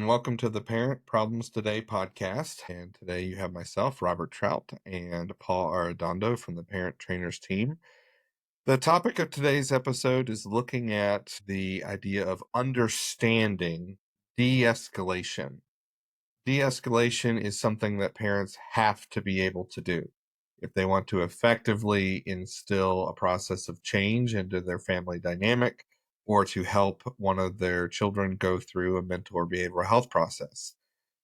and welcome to the Parent Problems Today podcast. And today you have myself, Robert Trout, and Paul Arredondo from the Parent Trainers team. The topic of today's episode is looking at the idea of understanding de-escalation. De-escalation is something that parents have to be able to do if they want to effectively instill a process of change into their family dynamic or to help one of their children go through a mental or behavioral health process.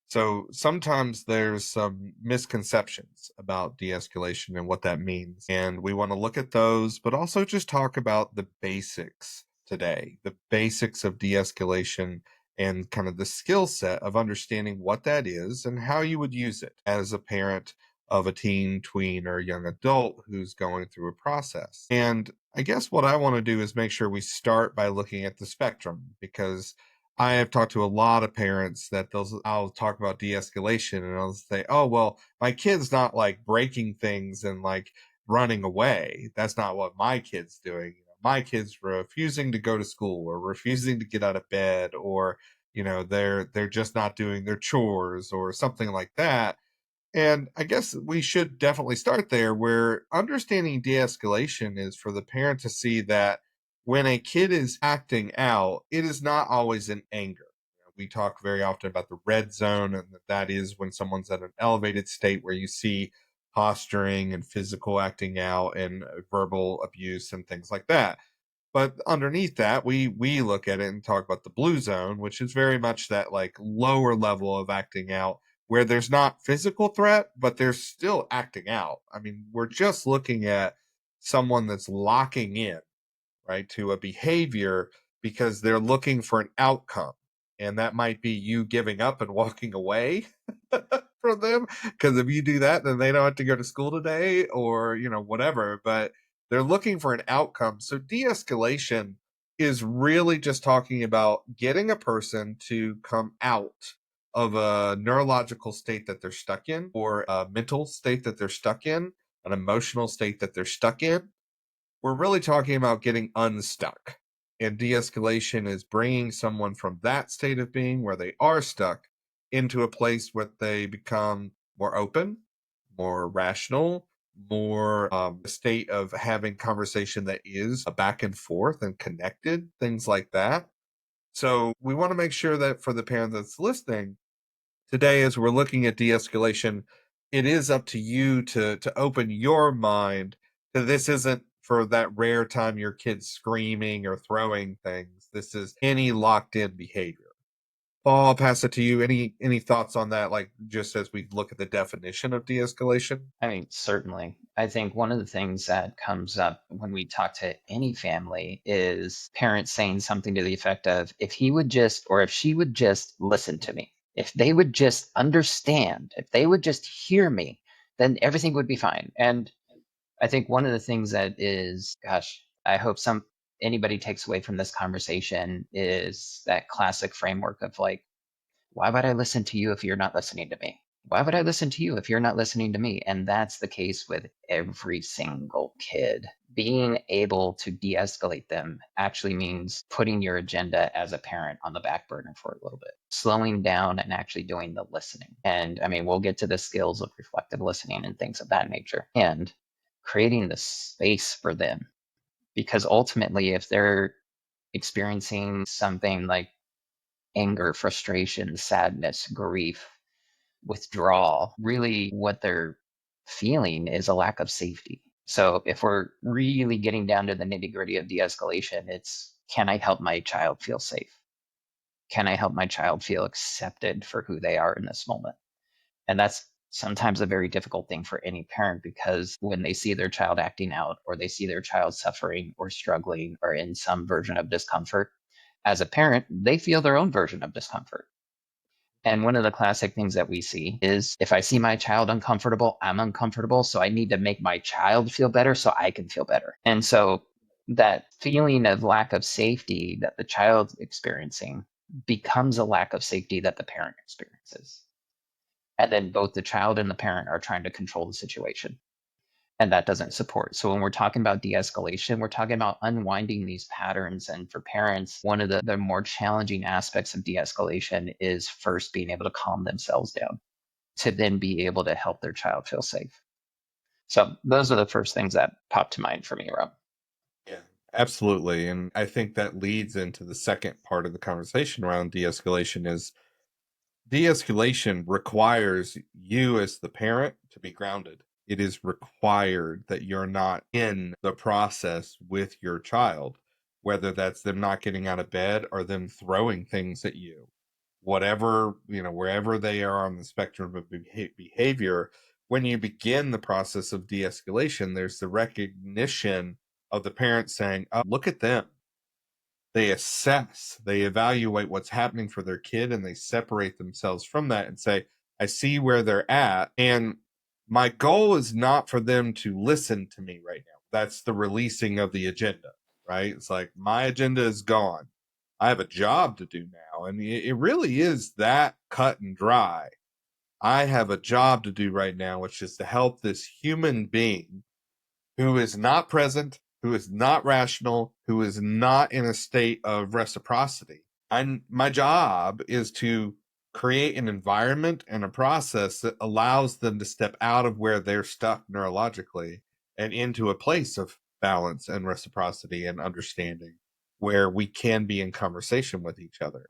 So sometimes there's some misconceptions about de-escalation and what that means. And we want to look at those, but also just talk about the basics today, the basics of de-escalation and kind of the skill set of understanding what that is and how you would use it as a parent of a teen, tween, or young adult who's going through a process. And I guess what I want to do is make sure we start by looking at the spectrum, because I have talked to a lot of parents that I'll talk about de-escalation and I'll say, oh, well, my kid's not like breaking things and like running away. That's not what my kid's doing. My kid's refusing to go to school or refusing to get out of bed, or they're just not doing their chores or something like that. And I guess we should definitely start there, where understanding de-escalation is for the parent to see that when a kid is acting out, it is not always in anger. We talk very often about the red zone, and that is when someone's at an elevated state where you see posturing and physical acting out and verbal abuse and things like that. But underneath that, we look at it and talk about the blue zone, which is very much that like lower level of acting out where there's not physical threat, but they're still acting out. I mean, we're just looking at someone that's locking in, right, to a behavior because they're looking for an outcome. And that might be you giving up and walking away from them. Because if you do that, then they don't have to go to school today or, whatever. But they're looking for an outcome. So de escalation is really just talking about getting a person to come out of a neurological state that they're stuck in, or a mental state that they're stuck in, an emotional state that they're stuck in. We're really talking about getting unstuck. And de escalation is bringing someone from that state of being where they are stuck into a place where they become more open, more rational, more a state of having conversation that is a back and forth and connected, things like that. So we want to make sure that for the parent that's listening today, as we're looking at de-escalation, it is up to you to open your mind that this isn't for that rare time your kid's screaming or throwing things. This is any locked in behavior. Paul, I'll pass it to you. Any thoughts on that, like just as we look at the definition of de-escalation? I mean, certainly. I think one of the things that comes up when we talk to any family is parents saying something to the effect of, if he would just, or if she would just listen to me, if they would just understand, if they would just hear me, then everything would be fine. And I think one of the things that is, gosh, I hope anybody takes away from this conversation is that classic framework of like, why would I listen to you if you're not listening to me? Why would I listen to you if you're not listening to me? And that's the case with every single kid. Being able to de escalate them actually means putting your agenda as a parent on the back burner for a little bit, slowing down and actually doing the listening. And I mean, we'll get to the skills of reflective listening and things of that nature, and creating the space for them. Because ultimately, if they're experiencing something like anger, frustration, sadness, grief, withdrawal, really what they're feeling is a lack of safety. So if we're really getting down to the nitty gritty of de escalation, it's, can I help my child feel safe? Can I help my child feel accepted for who they are in this moment? And that's sometimes a very difficult thing for any parent, because when they see their child acting out, or they see their child suffering or struggling or in some version of discomfort, as a parent, they feel their own version of discomfort. And one of the classic things that we see is, if I see my child uncomfortable, I'm uncomfortable. So I need to make my child feel better so I can feel better. And so that feeling of lack of safety that the child's experiencing becomes a lack of safety that the parent experiences. And then both the child and the parent are trying to control the situation. and that doesn't support. So when we're talking about de-escalation, we're talking about unwinding these patterns. And for parents, one of the more challenging aspects of de-escalation is first being able to calm themselves down to then be able to help their child feel safe. So those are the first things that popped to mind for me, Rob. Yeah, absolutely. And I think that leads into the second part of the conversation around de-escalation is de-escalation requires you as the parent to be grounded. It is required that you're not in the process with your child, whether that's them not getting out of bed or them throwing things at you. Whatever, wherever they are on the spectrum of behavior, when you begin the process of de-escalation, there's the recognition of the parent saying, "Oh, look at them. They assess, they evaluate what's happening for their kid, and they separate themselves from that and say, I see where they're at. And my goal is not for them to listen to me right now. That's the releasing of the agenda, right? It's like my agenda is gone. I have a job to do now. And it really is that cut and dry. I have a job to do right now, which is to help this human being who is not present, who is not rational, who is not in a state of reciprocity. And my job is to create an environment and a process that allows them to step out of where they're stuck neurologically and into a place of balance and reciprocity and understanding where we can be in conversation with each other.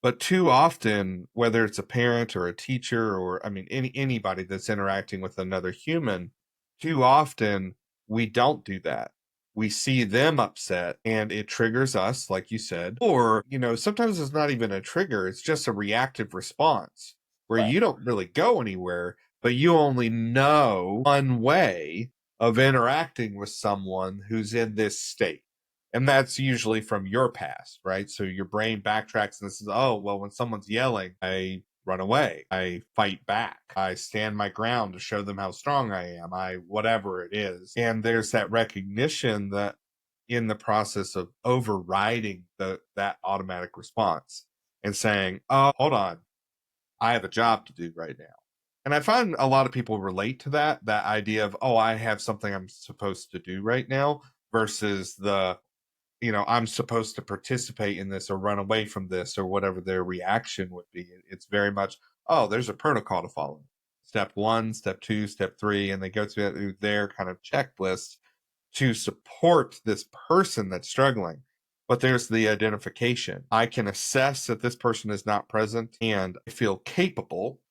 But too often, whether it's a parent or a teacher or I mean anybody that's interacting with another human, too often we don't do that. We see them upset and it triggers us, like you said. Or, sometimes it's not even a trigger, it's just a reactive response where Right. you don't really go anywhere, but you only know one way of interacting with someone who's in this state. And that's usually from your past, right? So your brain backtracks and says, oh, well, when someone's yelling, I run away, I fight back, I stand my ground to show them how strong I am, whatever it is. And there's that recognition that in the process of overriding that automatic response and saying, oh, hold on, I have a job to do right now. And I find a lot of people relate to that idea of, oh, I have something I'm supposed to do right now versus I'm supposed to participate in this or run away from this or whatever their reaction would be. It's very much, oh, there's a protocol to follow. Step one, step two, step three, and they go through their kind of checklist to support this person that's struggling. But there's the identification. I can assess that this person is not present and I feel capable.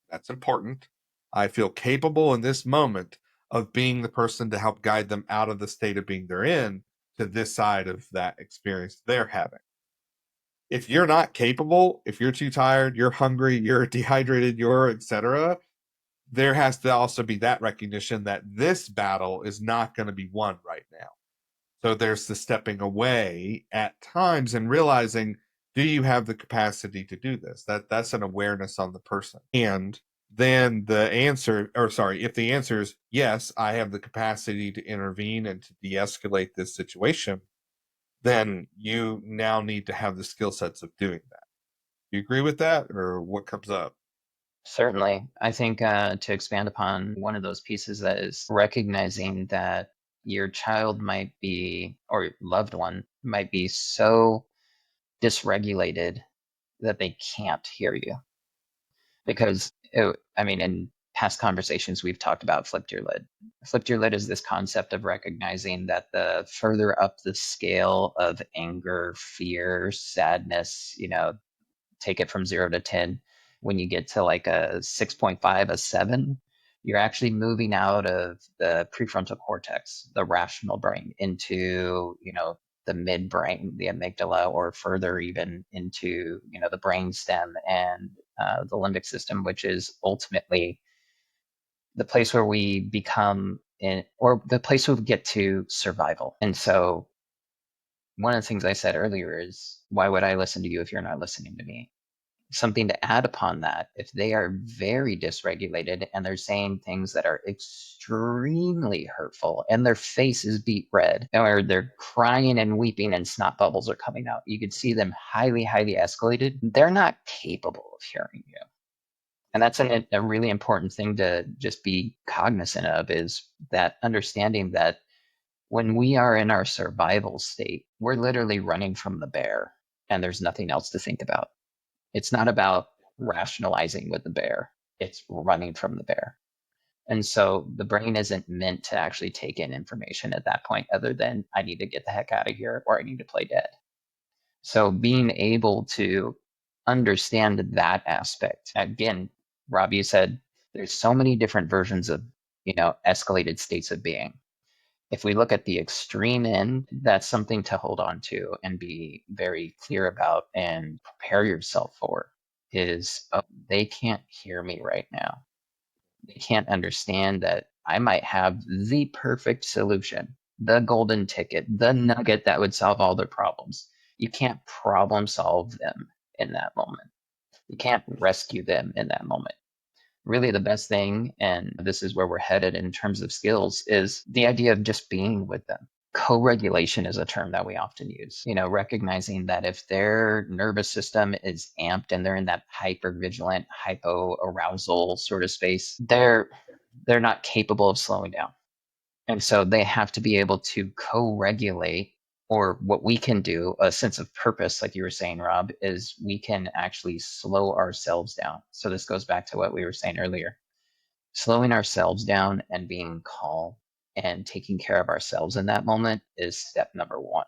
That's important. I feel capable in this moment of being the person to help guide them out of the state of being they're in to this side of that experience they're having. If you're not capable, if you're too tired, you're hungry, you're dehydrated, you're etc., there has to also be that recognition that this battle is not going to be won right now. So there's the stepping away at times and realizing, do you have the capacity to do this? That's an awareness on the person. And then the answer, or sorry, if the answer is yes, I have the capacity to intervene and to de-escalate this situation, then you now need to have the skill sets of doing that. Do you agree with that, or what comes up? Certainly. I think to expand upon one of those pieces that is recognizing that your child might be, or your loved one might be so dysregulated that they can't hear you. Because, I mean, in past conversations, we've talked about flipped your lid. Flipped your lid is this concept of recognizing that the further up the scale of anger, fear, sadness, take it from 0 to 10. When you get to like a 6.5, a 7, you're actually moving out of the prefrontal cortex, the rational brain, into, the midbrain, the amygdala, or further even into, the brain stem and the limbic system, which is ultimately the place where we become in, or the place where we get to survival. And so one of the things I said earlier is, why would I listen to you if you're not listening to me? Something to add upon that, if they are very dysregulated and they're saying things that are extremely hurtful and their face is beet red, or they're crying and weeping and snot bubbles are coming out, you could see them highly, highly escalated. They're not capable of hearing you. And that's a really important thing to just be cognizant of, is that understanding that when we are in our survival state, we're literally running from the bear and there's nothing else to think about. It's not about rationalizing with the bear, it's running from the bear. And so the brain isn't meant to actually take in information at that point, other than I need to get the heck out of here or I need to play dead. So being able to understand that aspect, again, Rob, you said there's so many different versions of, escalated states of being. If we look at the extreme end, that's something to hold on to and be very clear about and prepare yourself for, is, oh, they can't hear me right now. They can't understand that I might have the perfect solution, the golden ticket, the nugget that would solve all their problems. You can't problem solve them in that moment. You can't rescue them in that moment. Really, the best thing, and this is where we're headed in terms of skills, is the idea of just being with them. Co-regulation is a term that we often use, recognizing that if their nervous system is amped and they're in that hyper vigilant, hypo arousal sort of space, they're not capable of slowing down. And so they have to be able to co-regulate, or what we can do, a sense of purpose, like you were saying, Rob, is we can actually slow ourselves down. So this goes back to what we were saying earlier. Slowing ourselves down and being calm and taking care of ourselves in that moment is step number one,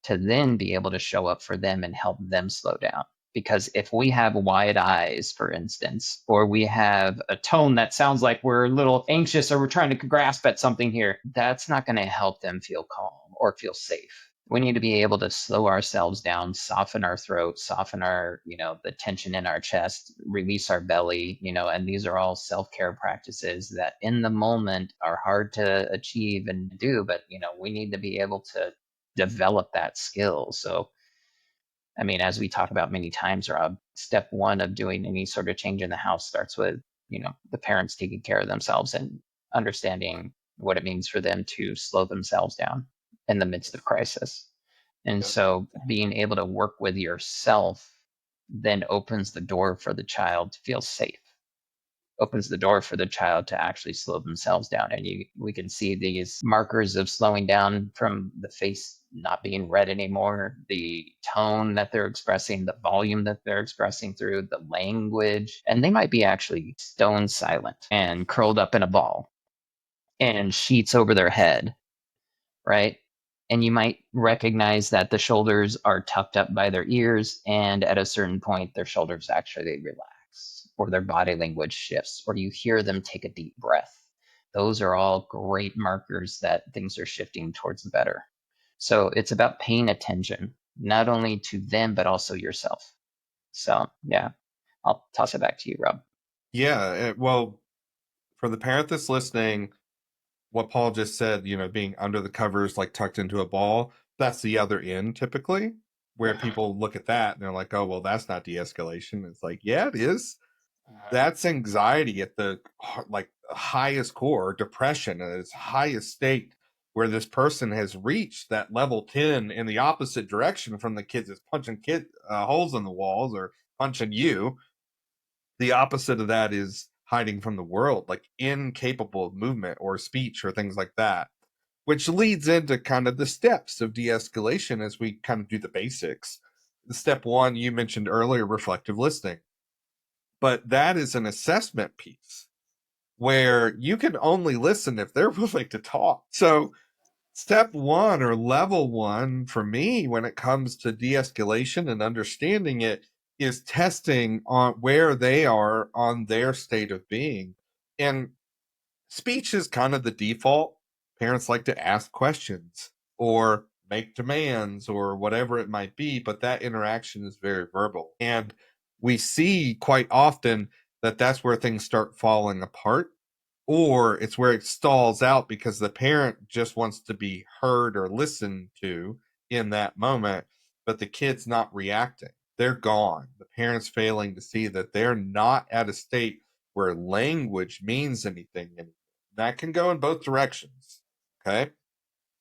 to then be able to show up for them and help them slow down. Because if we have wide eyes, for instance, or we have a tone that sounds like we're a little anxious or we're trying to grasp at something here, that's not going to help them feel calm or feel safe. We need to be able to slow ourselves down, soften our throat, soften our, the tension in our chest, release our belly, and these are all self-care practices that in the moment are hard to achieve and do, but, we need to be able to develop that skill. So, I mean, as we talk about many times, Rob, step one of doing any sort of change in the house starts with, the parents taking care of themselves and understanding what it means for them to slow themselves down in the midst of crisis. And Yep. so being able to work with yourself then opens the door for the child to feel safe, opens the door for the child to actually slow themselves down. And we can see these markers of slowing down from the face not being red anymore, the tone that they're expressing, the volume that they're expressing through, the language. And they might be actually stone silent and curled up in a ball and sheets over their head, right? And you might recognize that the shoulders are tucked up by their ears, and at a certain point, their shoulders actually relax, or their body language shifts, or you hear them take a deep breath. Those are all great markers that things are shifting towards the better. So it's about paying attention, not only to them, but also yourself. So, yeah, I'll toss it back to you, Rob. Yeah. Well, for the parent that's listening, what Paul just said, being under the covers, like tucked into a ball, that's the other end typically, where people look at that and they're like, oh, well, that's not de escalation. It's like, yeah, it is. That's anxiety at the like highest core, depression at its highest state, where this person has reached that level 10 in the opposite direction from the kids that's punching holes in the walls or punching you. The opposite of that is hiding from the world, like incapable of movement or speech or things like that, which leads into kind of the steps of de-escalation as we kind of do the basics. Step one, you mentioned earlier, reflective listening, but that is an assessment piece where you can only listen if they're willing to talk. So step one, or level one, for me when it comes to de-escalation and understanding it, is testing on where they are on their state of being. And speech is kind of the default. Parents like to ask questions or make demands or whatever it might be, but that interaction is very verbal. And we see quite often that that's where things start falling apart, or it's where it stalls out because the parent just wants to be heard or listened to in that moment, but the kid's not reacting. They're gone. The parent's failing to see that they're not at a state where language means anything. And that can go in both directions. Okay.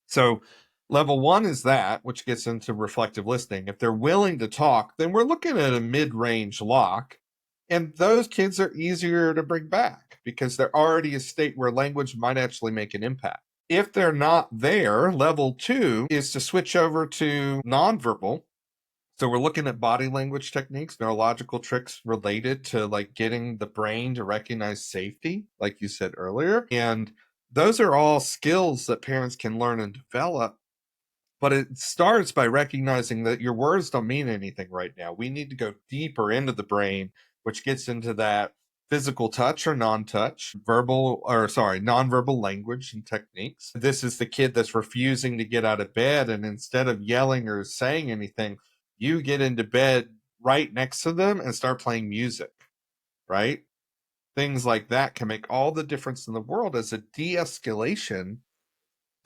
So, level one is that, which gets into reflective listening. If they're willing to talk, then we're looking at a mid range lock. And those kids are easier to bring back because they're already a state where language might actually make an impact. If they're not there, level two is to switch over to nonverbal. So we're looking at body language techniques, neurological tricks related to like getting the brain to recognize safety, like you said earlier. And those are all skills that parents can learn and develop. But it starts by recognizing that your words don't mean anything right now. We need to go deeper into the brain, which gets into that physical touch or non-touch, nonverbal language and techniques. This is the kid that's refusing to get out of bed, and instead of yelling or saying anything, you get into bed right next to them and start playing music, right? Things like that can make all the difference in the world as a de-escalation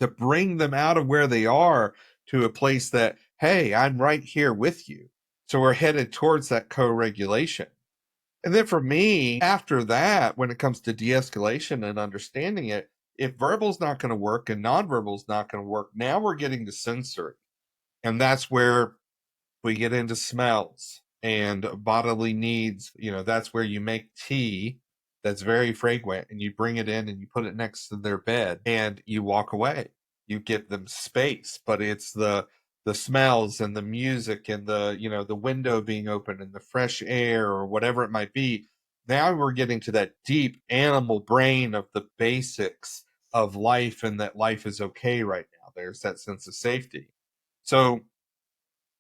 to bring them out of where they are to a place that, hey, I'm right here with you. So we're headed towards that co-regulation. And then for me, after that, when it comes to de-escalation and understanding it, if verbal's not going to work and nonverbal's not going to work, now we're getting to sensory. And that's where we get into smells and bodily needs. That's where you make tea that's very fragrant and you bring it in and you put it next to their bed and you walk away. You give them space, but it's the smells and the music and the window being open and the fresh air or whatever it might be. Now we're getting to that deep animal brain of the basics of life and that life is okay right now. There's that sense of safety. So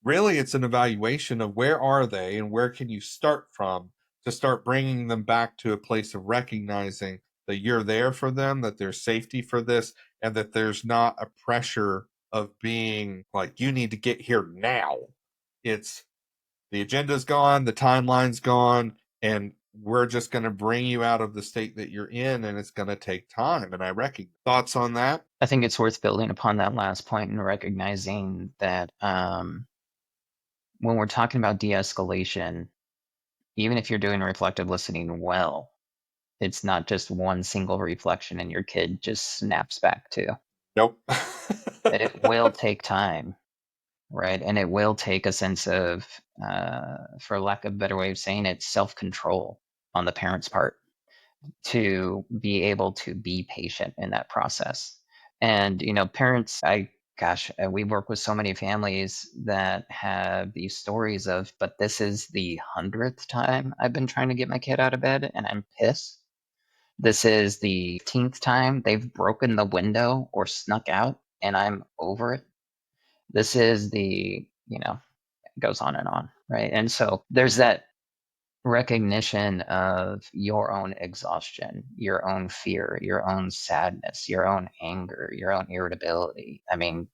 really it's an evaluation of where are they and where can you start from to start bringing them back to a place of recognizing that you're there for them, that there's safety for this, and that there's not a pressure of being like, you need to get here now. It's the agenda's gone, the timeline's gone, and we're just going to bring you out of the state that you're in, and it's going to take time. And I reckon thoughts on that. I think it's worth building upon that last point and recognizing that when we're talking about de-escalation, even if you're doing reflective listening well, it's not just one single reflection and your kid just snaps back to. Nope. It will take time, right? And it will take a sense of, for lack of a better way of saying it, self-control on the parent's part to be able to be patient in that process. And, parents, we work with so many families that have these stories of, but this is the 100th time I've been trying to get my kid out of bed and I'm pissed. This is the 15th time they've broken the window or snuck out and I'm over it. This is it goes on, right? And so there's that recognition of your own exhaustion, your own fear, your own sadness, your own anger, your own irritability. I mean,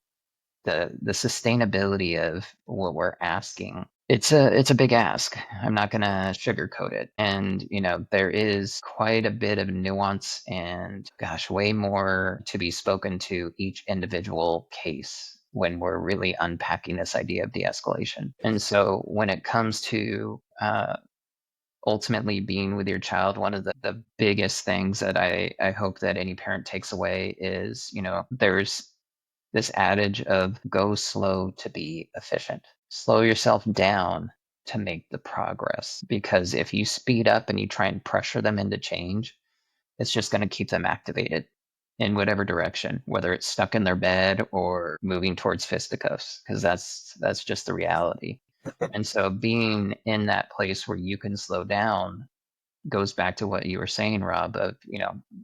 the sustainability of what we're asking. It's a big ask. I'm not going to sugarcoat it. And, there is quite a bit of nuance and way more to be spoken to each individual case when we're really unpacking this idea of de-escalation. And so when it comes to ultimately being with your child, one of the biggest things that I hope that any parent takes away is, there's this adage of go slow to be efficient. Slow yourself down to make the progress. Because if you speed up and you try and pressure them into change, it's just going to keep them activated in whatever direction, whether it's stuck in their bed or moving towards fisticuffs, because that's just the reality. And so being in that place where you can slow down goes back to what you were saying, Rob, of,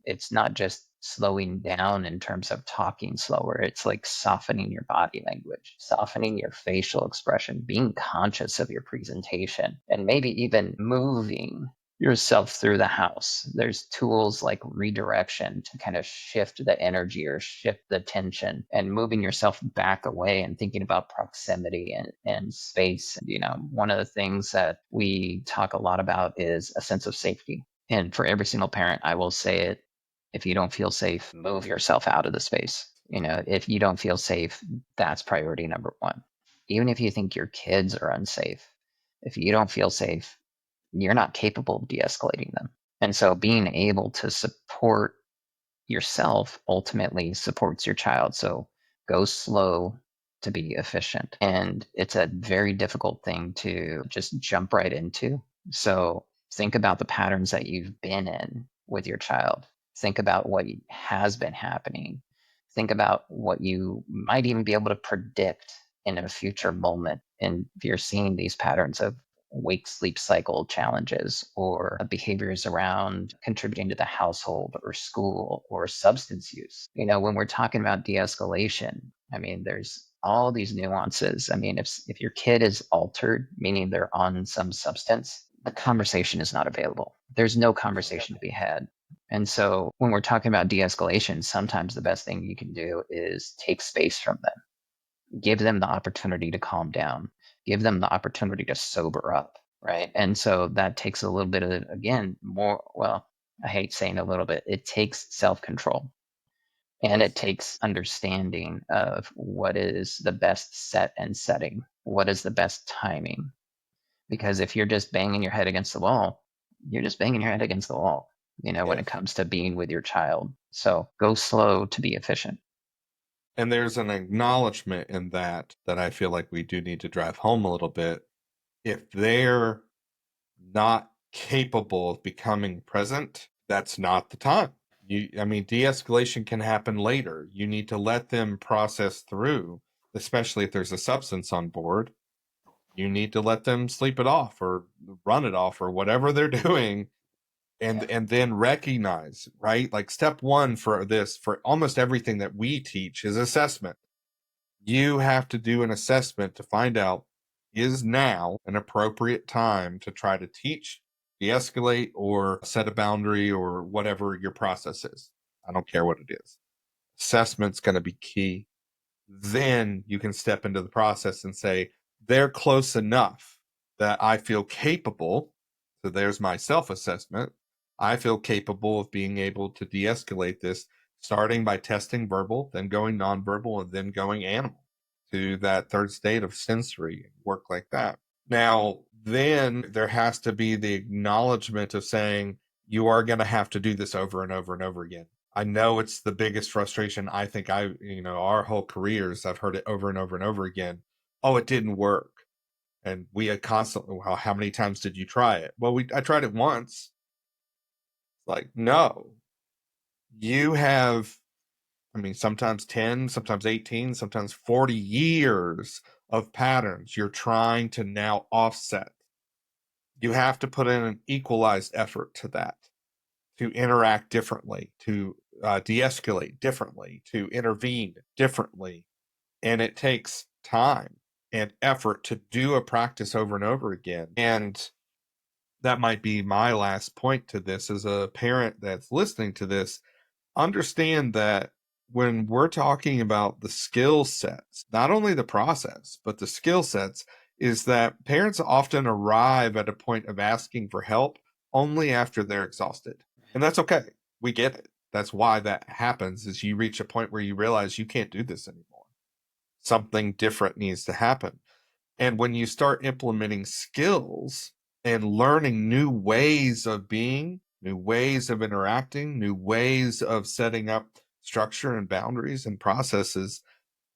it's not just slowing down in terms of talking slower. It's like softening your body language, softening your facial expression, being conscious of your presentation, and maybe even moving yourself through the house. There's tools like redirection to kind of shift the energy or shift the tension and moving yourself back away and thinking about proximity and space. One of the things that we talk a lot about is a sense of safety. And for every single parent, I will say it. If you don't feel safe, move yourself out of the space. If you don't feel safe, that's priority number one. Even if you think your kids are unsafe, if you don't feel safe, you're not capable of de-escalating them. And so being able to support yourself ultimately supports your child. So go slow to be efficient. And it's a very difficult thing to just jump right into. So Think about the patterns that you've been in with your child. Think about what has been happening. Think about what you might even be able to predict in a future moment. And if you're seeing these patterns of wake sleep cycle challenges or behaviors around contributing to the household or school or substance use. When we're talking about de-escalation, I mean, there's all these nuances. I mean, if your kid is altered, meaning they're on some substance, the conversation is not available. There's no conversation to be had. And so when we're talking about de-escalation, sometimes the best thing you can do is take space from them, give them the opportunity to calm down, give them the opportunity to sober up, right? And so that takes a little bit of, again, more, well, I hate saying a little bit, it takes self-control and it Yes. takes understanding of what is the best set and setting, what is the best timing. Because if you're just banging your head against the wall, you're just banging your head against the wall, when it Yes. comes to being with your child. So go slow to be efficient. And there's an acknowledgement in that I feel like we do need to drive home a little bit. If they're not capable of becoming present, that's not the time. I mean, de-escalation can happen later. You need to let them process through, especially if there's a substance on board. You need to let them sleep it off or run it off or whatever they're doing, and then recognize, right? Like step one for this, for almost everything that we teach, is assessment. You have to do an assessment to find out, is now an appropriate time to try to teach, de-escalate, or set a boundary, or whatever your process is. I don't care what it is. Assessment's going to be key. Then you can step into the process and say, they're close enough that I feel capable. So there's my self assessment. I feel capable of being able to de escalate this, starting by testing verbal, then going nonverbal, and then going animal to that third state of sensory work like that. Now, then there has to be the acknowledgement of saying, you are going to have to do this over and over and over again. I know it's the biggest frustration. I think our whole careers, I've heard it over and over and over again. Oh, it didn't work. And we had constantly, well, how many times did you try it? Well, I tried it once. Like, no, you have, I mean, sometimes 10, sometimes 18, sometimes 40 years of patterns you're trying to now offset. You have to put in an equalized effort to that, to interact differently, to de-escalate differently, to intervene differently. And it takes time and effort to do a practice over and over again. And that might be my last point to this as a parent that's listening to this. Understand that when we're talking about the skill sets, not only the process, but the skill sets, is that parents often arrive at a point of asking for help only after they're exhausted. And that's okay. We get it. That's why that happens, is you reach a point where you realize you can't do this anymore. Something different needs to happen. And when you start implementing skills and learning new ways of being, new ways of interacting, new ways of setting up structure and boundaries and processes,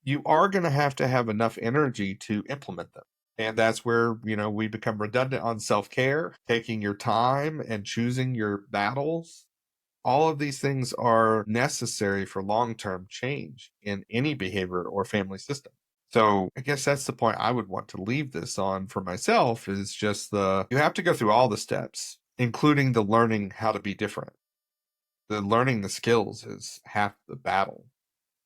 you are going to have enough energy to implement them. And that's where, we become redundant on self-care, taking your time and choosing your battles. All of these things are necessary for long-term change in any behavior or family system. So I guess that's the point I would want to leave this on for myself, is just you have to go through all the steps, including the learning how to be different. The learning the skills is half the battle,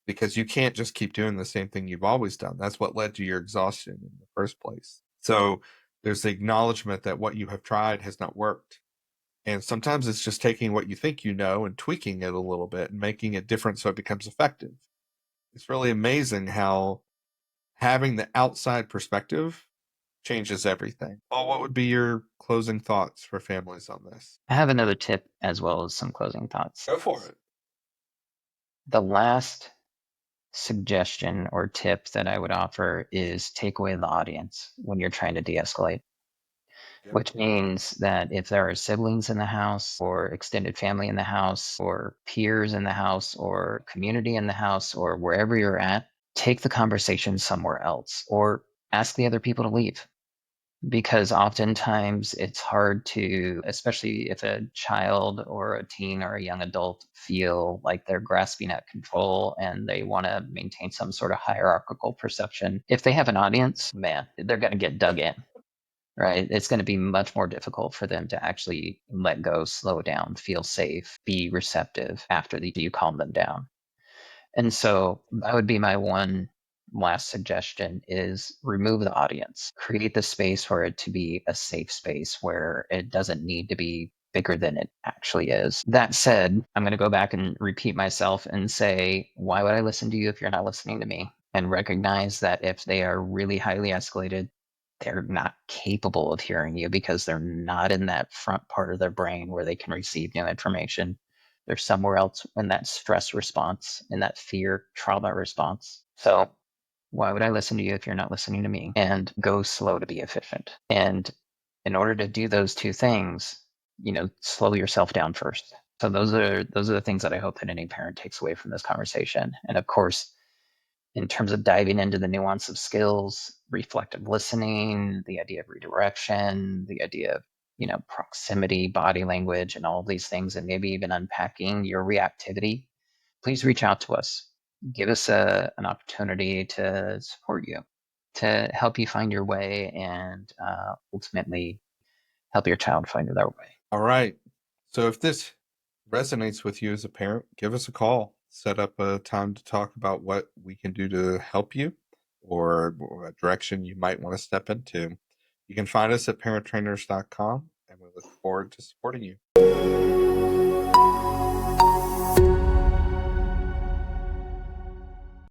because you can't just keep doing the same thing you've always done. That's what led to your exhaustion in the first place. So there's the acknowledgement that what you have tried has not worked. And sometimes it's just taking what you think you know and tweaking it a little bit and making it different so it becomes effective. It's really amazing how having the outside perspective changes everything. Well, what would be your closing thoughts for families on this? I have another tip as well as some closing thoughts. Go for it. The last suggestion or tip that I would offer is take away the audience when you're trying to de escalate, Yep. which means that if there are siblings in the house or extended family in the house or peers in the house or community in the house or wherever you're at, take the conversation somewhere else or ask the other people to leave. because oftentimes it's hard to, especially if a child or a teen or a young adult feel like they're grasping at control and they want to maintain some sort of hierarchical perception. If they have an audience, man, they're going to get dug in, right? It's going to be much more difficult for them to actually let go, slow down, feel safe, be receptive after you calm them down. And so that would be my one last suggestion is remove the audience. Create the space for it to be a safe space where it doesn't need to be bigger than it actually is. That said, I'm going to go back and repeat myself and say, why would I listen to you if you're not listening to me? And recognize that if they are really highly escalated, they're not capable of hearing you because they're not in that front part of their brain where they can receive new information. They're somewhere else in that stress response, in that fear trauma response. So why would I listen to you if you're not listening to me? And go slow to be efficient. And in order to do those two things, slow yourself down first. So those are the things that I hope that any parent takes away from this conversation. And of course, in terms of diving into the nuance of skills, reflective listening, the idea of redirection, the idea of proximity, body language, and all of these things, and maybe even unpacking your reactivity, please reach out to us. Give us an opportunity to support you, to help you find your way, and ultimately help your child find their way. All right. So if this resonates with you as a parent, give us a call. Set up a time to talk about what we can do to help you or a direction you might want to step into. You can find us at parenttrainers.com, and we look forward to supporting you.